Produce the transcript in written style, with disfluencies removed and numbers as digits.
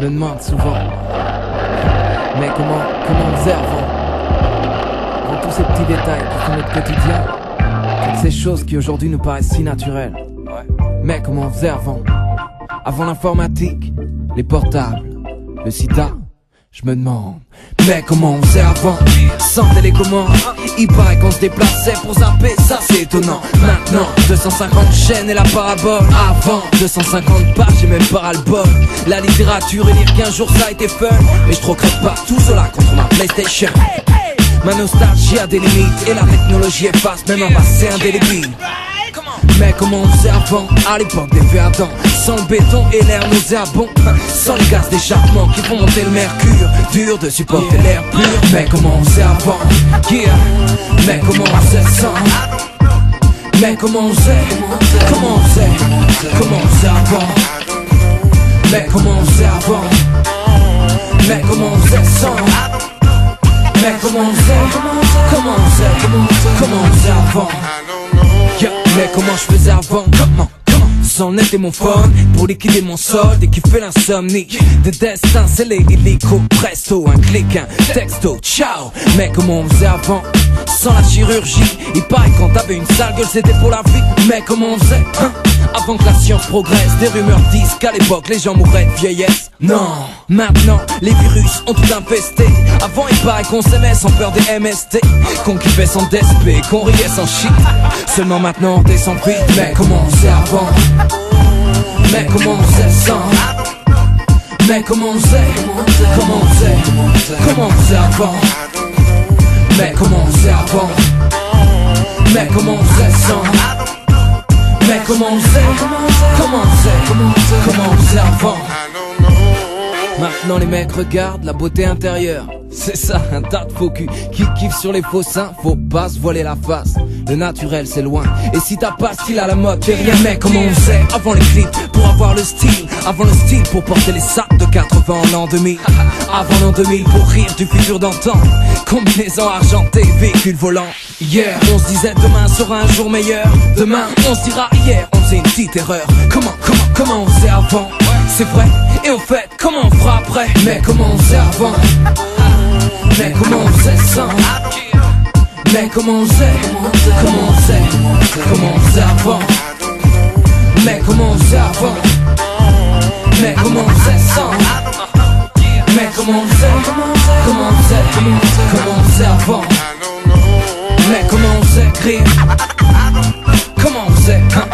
Je me demande souvent, mais comment on faisait avant? Dans tous ces petits détails qui font notre quotidien, toutes ces choses qui aujourd'hui nous paraissent si naturelles. Mais comment on faisait avant? Avant l'informatique, les portables, le sida. Je me demande, mais comment on faisait avant? Sans télécommande, il paraît qu'on se déplaçait pour zapper, ça c'est étonnant. Maintenant, 250 chaînes et la parabole. Avant, 250 pages et même pas ras-le-bol. La littérature et lire qu'un jour ça a été fun, mais je troquerai pas tout cela contre ma PlayStation. Ma nostalgie a des limites et la technologie efface même un passé indélébile. Mais comment on faisait avant, à l'époque des feux ardents, sans le béton et l'air nauséabond, sans les gaz d'échappement qui font monter le mercure, dur de supporter l'air pur. Mais comment on faisait avant, yeah. Mais comment on faisait sans? Mais comment on faisait, comment on faisait, comment on faisait avant? Mais comment on faisait avant? Mais comment on faisait sans? Mais comment on faisait, comment on faisait, comment on faisait avant? Yeah. Mais comment je faisais avant? Comment? Sans le net et mon phone pour liquider mon solde et qui fait l'insomnie. Des destins scellés illico, presto, un clic, un texto, ciao. Mais comment on faisait avant? Sans la chirurgie, il paraît quand t'avais une sale gueule c'était pour la vie. Mais comment on faisait, hein? Avant que la science progresse, des rumeurs disent qu'à l'époque les gens mourraient de vieillesse. Non, maintenant les virus ont tout infesté. Avant il paraît qu'on s'aimait sans peur des MST, qu'on kiffait sans DSP, qu'on riait sans shit. Seulement maintenant on descend vite. Mais comment on faisait avant? Mais comment on faisait sans? Mais comment on faisait, comment on faisait, comment on faisait avant? Mais comment on faisait avant? Mais comment on faisait sans? Mais comment on faisait, comment on faisait, comment on faisait avant? Maintenant les mecs regardent la beauté intérieure. C'est ça, un tas de faux culs qui kiffent sur les faux seins. Faut pas se voiler la face, le naturel c'est loin. Et si t'as pas style à la mode, t'es rien. Mais comment on faisait avant les clips pour avoir le style? Avant le style pour porter les sacs de 80 en l'an 2000. Avant l'an 2000 pour rire du futur d'antan. Combinaison argentée, véhicule volant. Hier on se disait demain sera un jour meilleur. Demain on se dira hier on faisait une petite erreur. Comment on faisait avant? C'est vrai, et au fait, comment on fera après? Mais comment on faisait avant? Mais comment on faisait sans? Mais comment on faisait, comment on faisait, comment on faisait avant? Mais comment on faisait avant? Mais comment on faisait sans? Mais comment on faisait, comment on faisait, comment on faisait avant? Mais comment on faisait écrire? Comment on faisait, comment?